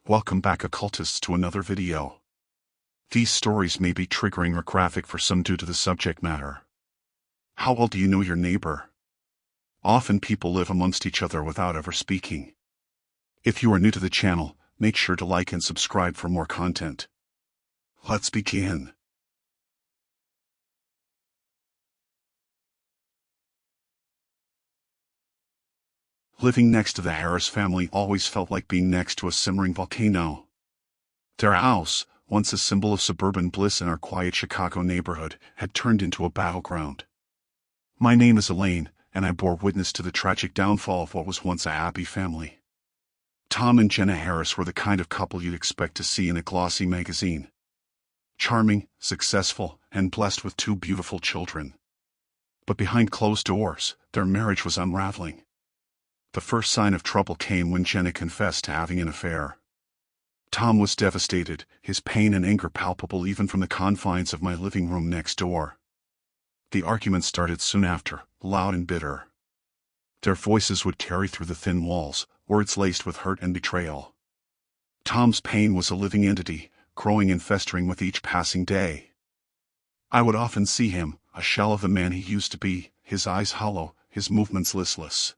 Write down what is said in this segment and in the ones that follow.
Welcome back, occultists, to another video. These stories may be triggering or graphic for some due to the subject matter. How well do you know your neighbor? Often people live amongst each other without ever speaking. If you are new to the channel, make sure to like and subscribe for more content. Let's begin. Living next to the Harris family always felt like being next to a simmering volcano. Their house, once a symbol of suburban bliss in our quiet Chicago neighborhood, had turned into a battleground. My name is Elaine, and I bore witness to the tragic downfall of what was once a happy family. Tom and Jenna Harris were the kind of couple you'd expect to see in a glossy magazine. Charming, successful, and blessed with two beautiful children. But behind closed doors, their marriage was unraveling. The first sign of trouble came when Jenna confessed to having an affair. Tom was devastated, his pain and anger palpable even from the confines of my living room next door. The argument started soon after, loud and bitter. Their voices would carry through the thin walls, words laced with hurt and betrayal. Tom's pain was a living entity, growing and festering with each passing day. I would often see him, a shell of the man he used to be, his eyes hollow, his movements listless.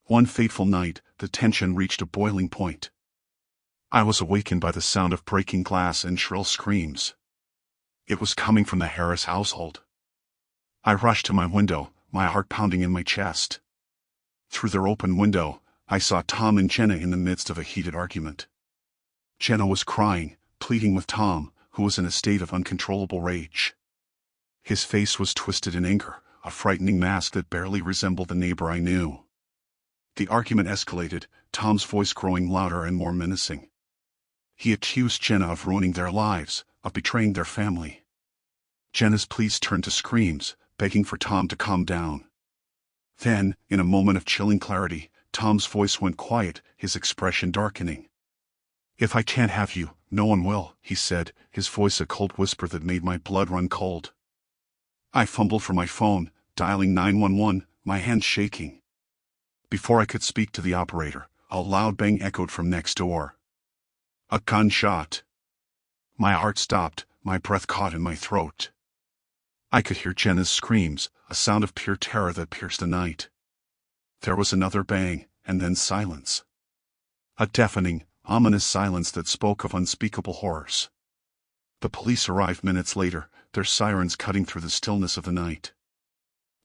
One fateful night, the tension reached a boiling point. I was awakened by the sound of breaking glass and shrill screams. It was coming from the Harris household. I rushed to my window, my heart pounding in my chest. Through their open window, I saw Tom and Jenna in the midst of a heated argument. Jenna was crying, pleading with Tom, who was in a state of uncontrollable rage. His face was twisted in anger, a frightening mask that barely resembled the neighbor I knew. The argument escalated, Tom's voice growing louder and more menacing. He accused Jenna of ruining their lives, of betraying their family. Jenna's pleas turned to screams, begging for Tom to calm down. Then, in a moment of chilling clarity, Tom's voice went quiet, his expression darkening. "If I can't have you, no one will," he said, his voice a cold whisper that made my blood run cold. I fumbled for my phone, dialing 911, my hands shaking. Before I could speak to the operator, a loud bang echoed from next door. A gunshot. My heart stopped, my breath caught in my throat. I could hear Jenna's screams, a sound of pure terror that pierced the night. There was another bang, and then silence. A deafening, ominous silence that spoke of unspeakable horrors. The police arrived minutes later, their sirens cutting through the stillness of the night.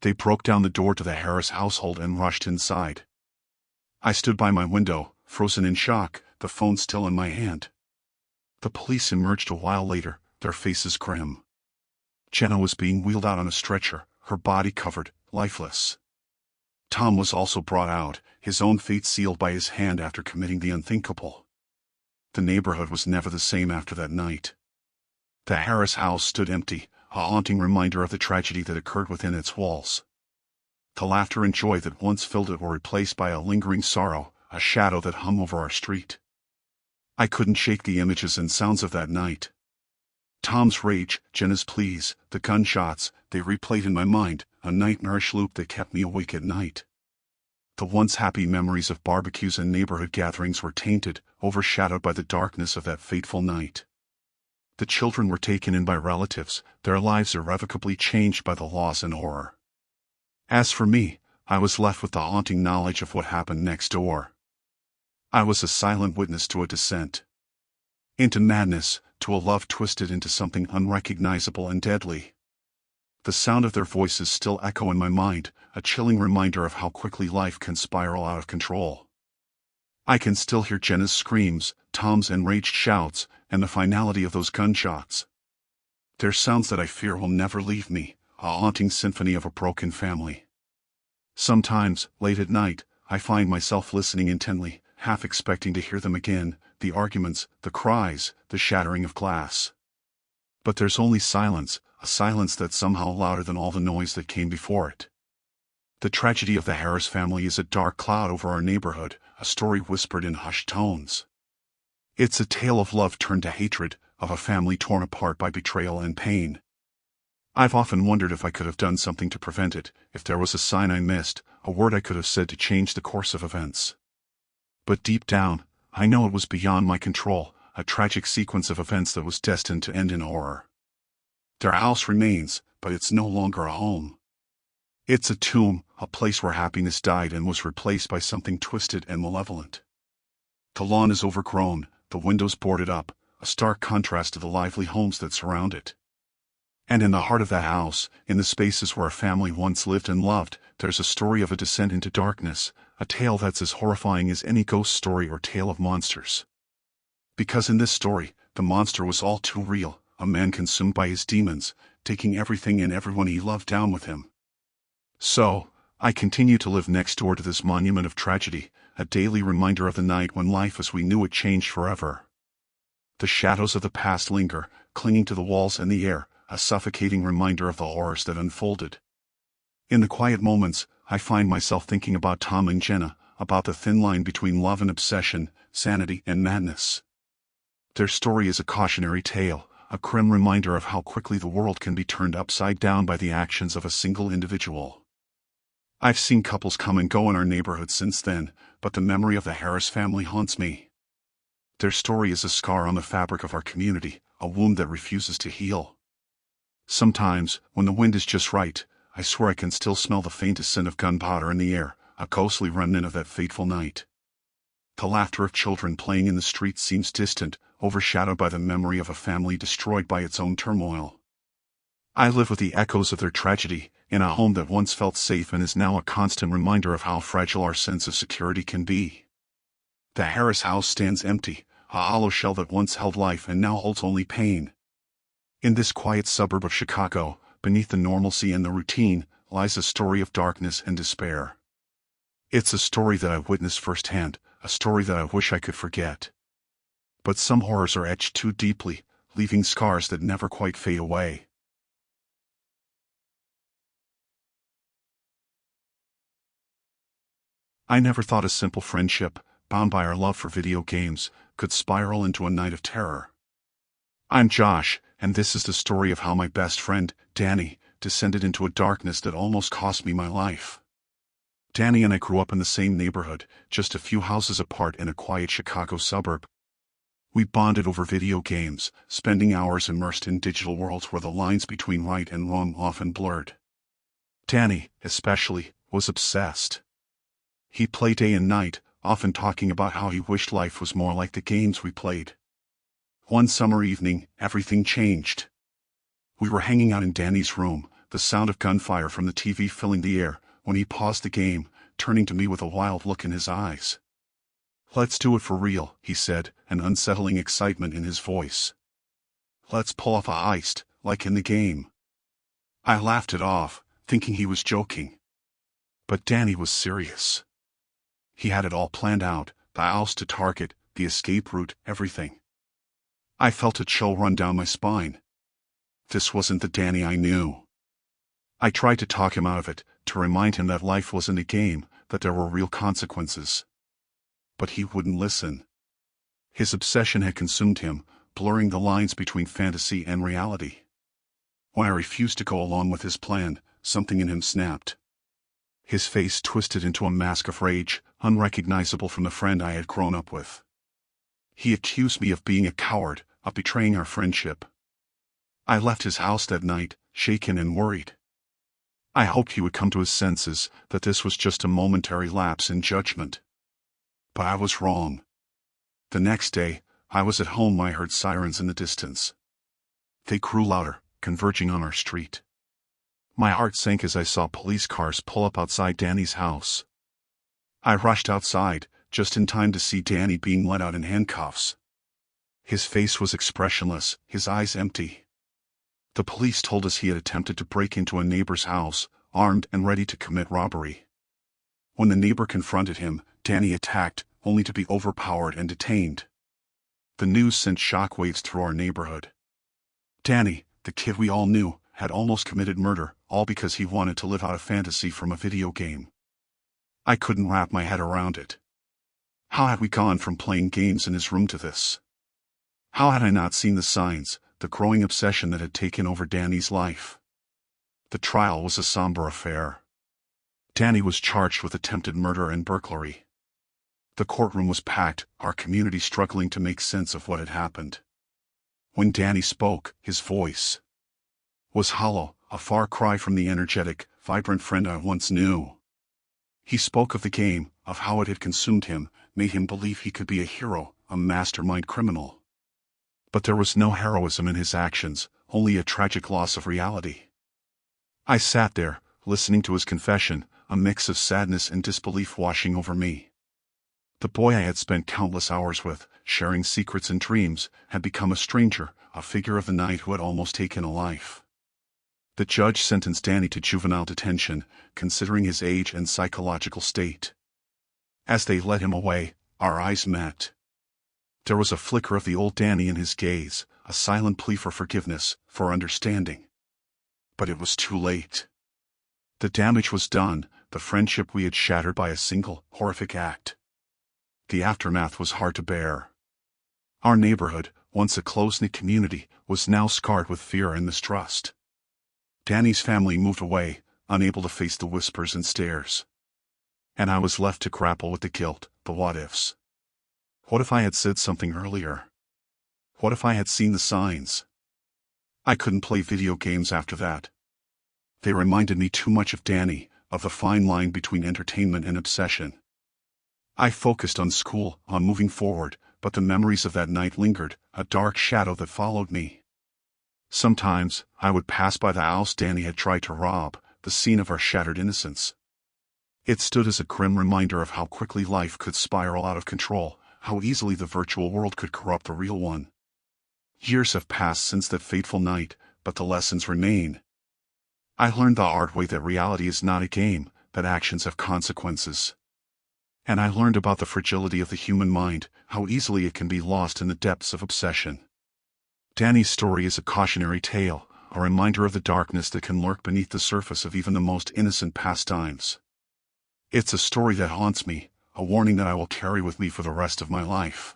They broke down the door to the Harris household and rushed inside. I stood by my window, frozen in shock, the phone still in my hand. The police emerged a while later, their faces grim. Jenna was being wheeled out on a stretcher, her body covered, lifeless. Tom was also brought out, his own fate sealed by his hand after committing the unthinkable. The neighborhood was never the same after that night. The Harris house stood empty, a haunting reminder of the tragedy that occurred within its walls. The laughter and joy that once filled it were replaced by a lingering sorrow, a shadow that hung over our street. I couldn't shake the images and sounds of that night. Tom's rage, Jenna's pleas, the gunshots, they replayed in my mind, a nightmarish loop that kept me awake at night. The once happy memories of barbecues and neighborhood gatherings were tainted, overshadowed by the darkness of that fateful night. The children were taken in by relatives, their lives irrevocably changed by the loss and horror. As for me, I was left with the haunting knowledge of what happened next door. I was a silent witness to a descent into madness, to a love twisted into something unrecognizable and deadly. The sound of their voices still echo in my mind, a chilling reminder of how quickly life can spiral out of control. I can still hear Jenna's screams, Tom's enraged shouts, and the finality of those gunshots. They're sounds that I fear will never leave me, a haunting symphony of a broken family. Sometimes, late at night, I find myself listening intently, half expecting to hear them again, the arguments, the cries, the shattering of glass. But there's only silence, a silence that's somehow louder than all the noise that came before it. The tragedy of the Harris family is a dark cloud over our neighborhood, a story whispered in hushed tones. It's a tale of love turned to hatred, of a family torn apart by betrayal and pain. I've often wondered if I could have done something to prevent it, if there was a sign I missed, a word I could have said to change the course of events. But deep down, I know it was beyond my control, a tragic sequence of events that was destined to end in horror. Their house remains, but it's no longer a home. It's a tomb, a place where happiness died and was replaced by something twisted and malevolent. The lawn is overgrown, the windows boarded up, a stark contrast to the lively homes that surround it. And in the heart of that house, in the spaces where a family once lived and loved, there's a story of a descent into darkness, a tale that's as horrifying as any ghost story or tale of monsters. Because in this story, the monster was all too real, a man consumed by his demons, taking everything and everyone he loved down with him. So, I continue to live next door to this monument of tragedy, a daily reminder of the night when life as we knew it changed forever. The shadows of the past linger, clinging to the walls and the air, a suffocating reminder of the horrors that unfolded. In the quiet moments, I find myself thinking about Tom and Jenna, about the thin line between love and obsession, sanity and madness. Their story is a cautionary tale, a grim reminder of how quickly the world can be turned upside down by the actions of a single individual. I've seen couples come and go in our neighborhood since then, but the memory of the Harris family haunts me. Their story is a scar on the fabric of our community, a wound that refuses to heal. Sometimes, when the wind is just right, I swear I can still smell the faintest scent of gunpowder in the air, a ghostly remnant of that fateful night. The laughter of children playing in the streets seems distant, overshadowed by the memory of a family destroyed by its own turmoil. I live with the echoes of their tragedy, in a home that once felt safe and is now a constant reminder of how fragile our sense of security can be. The Harris house stands empty, a hollow shell that once held life and now holds only pain. In this quiet suburb of Chicago, beneath the normalcy and the routine, lies a story of darkness and despair. It's a story that I've witnessed firsthand, a story that I wish I could forget. But some horrors are etched too deeply, leaving scars that never quite fade away. I never thought a simple friendship, bound by our love for video games, could spiral into a night of terror. I'm Josh, and this is the story of how my best friend, Danny, descended into a darkness that almost cost me my life. Danny and I grew up in the same neighborhood, just a few houses apart in a quiet Chicago suburb. We bonded over video games, spending hours immersed in digital worlds where the lines between right and wrong often blurred. Danny, especially, was obsessed. He played day and night, often talking about how he wished life was more like the games we played. One summer evening, everything changed. We were hanging out in Danny's room, the sound of gunfire from the TV filling the air, when he paused the game, turning to me with a wild look in his eyes. "Let's do it for real," he said, an unsettling excitement in his voice. "Let's pull off a heist, like in the game." I laughed it off, thinking he was joking. But Danny was serious. He had it all planned out, the house to target, the escape route, everything. I felt a chill run down my spine. This wasn't the Danny I knew. I tried to talk him out of it, to remind him that life wasn't a game, that there were real consequences. But he wouldn't listen. His obsession had consumed him, blurring the lines between fantasy and reality. When I refused to go along with his plan, something in him snapped. His face twisted into a mask of rage, unrecognizable from the friend I had grown up with. He accused me of being a coward, of betraying our friendship. I left his house that night, shaken and worried. I hoped he would come to his senses, that this was just a momentary lapse in judgment. But I was wrong. The next day, I was at home when I heard sirens in the distance. They grew louder, converging on our street. My heart sank as I saw police cars pull up outside Danny's house. I rushed outside, just in time to see Danny being let out in handcuffs. His face was expressionless, his eyes empty. The police told us he had attempted to break into a neighbor's house, armed and ready to commit robbery. When the neighbor confronted him, Danny attacked, only to be overpowered and detained. The news sent shockwaves through our neighborhood. Danny, the kid we all knew, had almost committed murder, all because he wanted to live out a fantasy from a video game. I couldn't wrap my head around it. How had we gone from playing games in his room to this? How had I not seen the signs, the growing obsession that had taken over Danny's life? The trial was a somber affair. Danny was charged with attempted murder and burglary. The courtroom was packed, our community struggling to make sense of what had happened. When Danny spoke, his voice was hollow, a far cry from the energetic, vibrant friend I once knew. He spoke of the game, of how it had consumed him, made him believe he could be a hero, a mastermind criminal. But there was no heroism in his actions, only a tragic loss of reality. I sat there, listening to his confession, a mix of sadness and disbelief washing over me. The boy I had spent countless hours with, sharing secrets and dreams, had become a stranger, a figure of the night who had almost taken a life. The judge sentenced Danny to juvenile detention, considering his age and psychological state. As they led him away, our eyes met. There was a flicker of the old Danny in his gaze, a silent plea for forgiveness, for understanding. But it was too late. The damage was done, the friendship we had shattered by a single, horrific act. The aftermath was hard to bear. Our neighborhood, once a close-knit community, was now scarred with fear and mistrust. Danny's family moved away, unable to face the whispers and stares. And I was left to grapple with the guilt, the what-ifs. What if I had said something earlier? What if I had seen the signs? I couldn't play video games after that. They reminded me too much of Danny, of the fine line between entertainment and obsession. I focused on school, on moving forward, but the memories of that night lingered, a dark shadow that followed me. Sometimes, I would pass by the house Danny had tried to rob, the scene of our shattered innocence. It stood as a grim reminder of how quickly life could spiral out of control, how easily the virtual world could corrupt the real one. Years have passed since that fateful night, but the lessons remain. I learned the hard way that reality is not a game, that actions have consequences. And I learned about the fragility of the human mind, how easily it can be lost in the depths of obsession. Danny's story is a cautionary tale, a reminder of the darkness that can lurk beneath the surface of even the most innocent pastimes. It's a story that haunts me, a warning that I will carry with me for the rest of my life.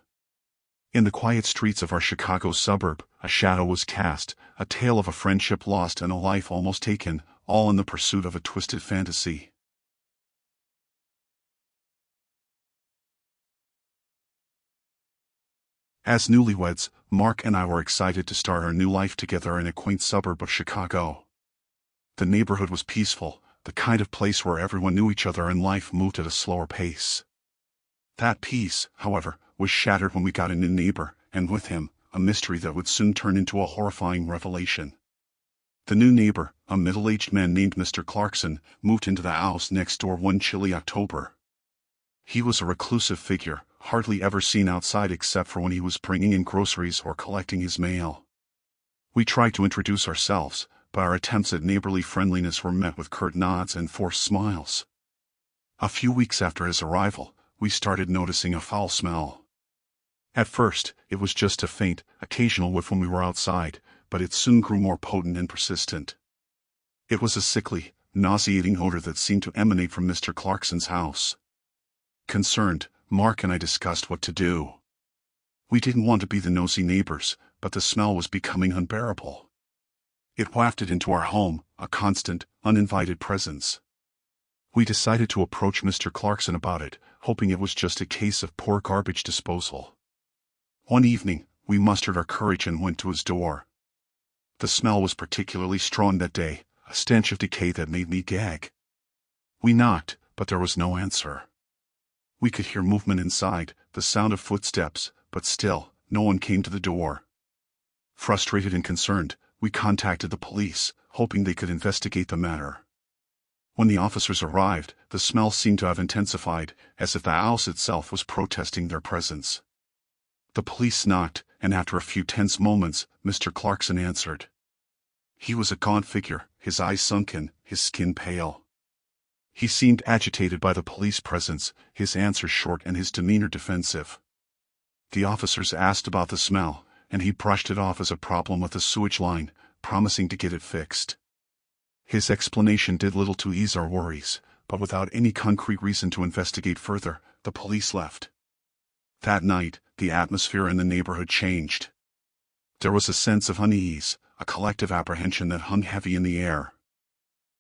In the quiet streets of our Chicago suburb, a shadow was cast, a tale of a friendship lost and a life almost taken, all in the pursuit of a twisted fantasy. As newlyweds, Mark and I were excited to start our new life together in a quaint suburb of Chicago. The neighborhood was peaceful, the kind of place where everyone knew each other and life moved at a slower pace. That peace, however, was shattered when we got a new neighbor, and with him, a mystery that would soon turn into a horrifying revelation. The new neighbor, a middle-aged man named Mr. Clarkson, moved into the house next door one chilly October. He was a reclusive figure, hardly ever seen outside except for when he was bringing in groceries or collecting his mail. We tried to introduce ourselves, but our attempts at neighborly friendliness were met with curt nods and forced smiles. A few weeks after his arrival, we started noticing a foul smell. At first, it was just a faint, occasional whiff when we were outside, but it soon grew more potent and persistent. It was a sickly, nauseating odor that seemed to emanate from Mr. Clarkson's house. Concerned, Mark and I discussed what to do. We didn't want to be the nosy neighbors, but the smell was becoming unbearable. It wafted into our home, a constant, uninvited presence. We decided to approach Mr. Clarkson about it, hoping it was just a case of poor garbage disposal. One evening, we mustered our courage and went to his door. The smell was particularly strong that day, a stench of decay that made me gag. We knocked, but there was no answer. We could hear movement inside, the sound of footsteps, but still, no one came to the door. Frustrated and concerned, we contacted the police, hoping they could investigate the matter. When the officers arrived, the smell seemed to have intensified, as if the house itself was protesting their presence. The police knocked, and after a few tense moments, Mr. Clarkson answered. He was a gaunt figure, his eyes sunken, his skin pale. He seemed agitated by the police presence, his answers short and his demeanor defensive. The officers asked about the smell, and he brushed it off as a problem with the sewage line, promising to get it fixed. His explanation did little to ease our worries, but without any concrete reason to investigate further, the police left. That night, the atmosphere in the neighborhood changed. There was a sense of unease, a collective apprehension that hung heavy in the air.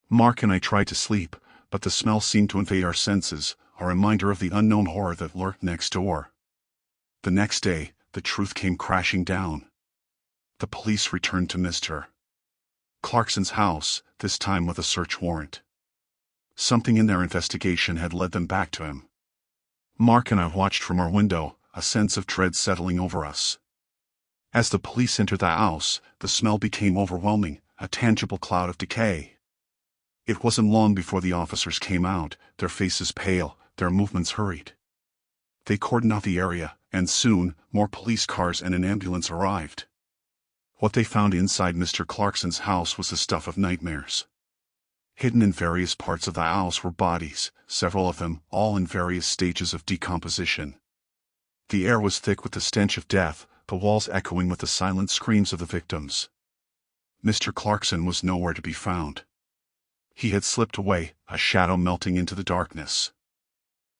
Mark and I tried to sleep, but the smell seemed to invade our senses, a reminder of the unknown horror that lurked next door. The next day, the truth came crashing down. The police returned to Mr. Clarkson's house, this time with a search warrant. Something in their investigation had led them back to him. Mark and I watched from our window, a sense of dread settling over us. As the police entered the house, the smell became overwhelming, a tangible cloud of decay. It wasn't long before the officers came out, their faces pale, their movements hurried. They cordoned off the area, and soon, more police cars and an ambulance arrived. What they found inside Mr. Clarkson's house was the stuff of nightmares. Hidden in various parts of the house were bodies, several of them, all in various stages of decomposition. The air was thick with the stench of death, the walls echoing with the silent screams of the victims. Mr. Clarkson was nowhere to be found. He had slipped away, a shadow melting into the darkness.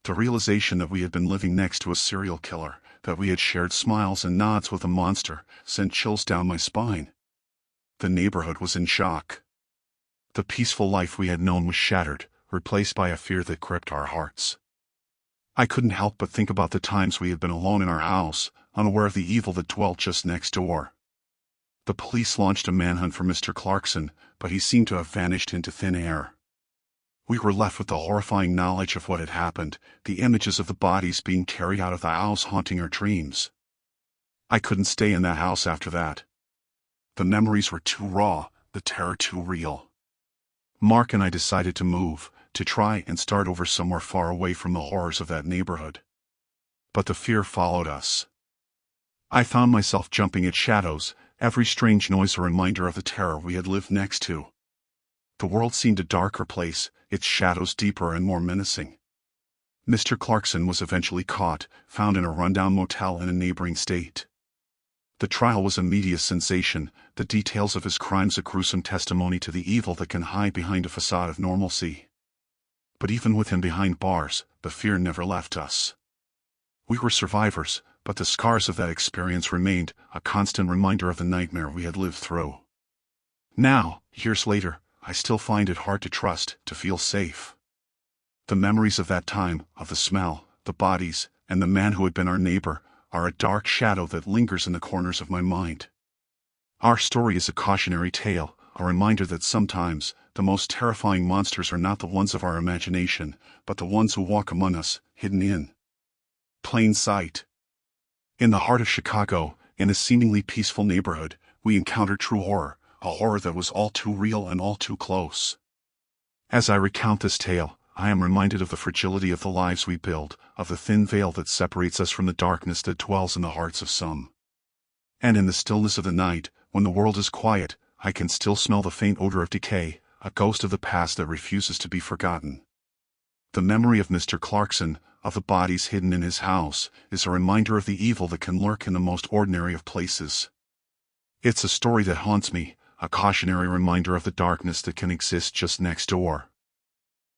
The realization that we had been living next to a serial killer, that we had shared smiles and nods with a monster, sent chills down my spine. The neighborhood was in shock. The peaceful life we had known was shattered, replaced by a fear that gripped our hearts. I couldn't help but think about the times we had been alone in our house, unaware of the evil that dwelt just next door. The police launched a manhunt for Mr. Clarkson, but he seemed to have vanished into thin air. We were left with the horrifying knowledge of what had happened, the images of the bodies being carried out of the house haunting our dreams. I couldn't stay in that house after that. The memories were too raw, the terror too real. Mark and I decided to move, to try and start over somewhere far away from the horrors of that neighborhood. But the fear followed us. I found myself jumping at shadows, every strange noise a reminder of the terror we had lived next to. The world seemed a darker place, its shadows deeper and more menacing. Mr. Clarkson was eventually caught, found in a rundown motel in a neighboring state. The trial was a media sensation, the details of his crimes a gruesome testimony to the evil that can hide behind a facade of normalcy. But even with him behind bars, the fear never left us. We were survivors, but the scars of that experience remained, a constant reminder of the nightmare we had lived through. Now, years later, I still find it hard to trust, to feel safe. The memories of that time, of the smell, the bodies, and the man who had been our neighbor, are a dark shadow that lingers in the corners of my mind. Our story is a cautionary tale, a reminder that sometimes, the most terrifying monsters are not the ones of our imagination, but the ones who walk among us, hidden in plain sight. In the heart of Chicago, in a seemingly peaceful neighborhood, we encounter true horror, a horror that was all too real and all too close. As I recount this tale, I am reminded of the fragility of the lives we build, of the thin veil that separates us from the darkness that dwells in the hearts of some. And in the stillness of the night, when the world is quiet, I can still smell the faint odor of decay, a ghost of the past that refuses to be forgotten. The memory of Mr. Clarkson, of the bodies hidden in his house, is a reminder of the evil that can lurk in the most ordinary of places. It's a story that haunts me, a cautionary reminder of the darkness that can exist just next door.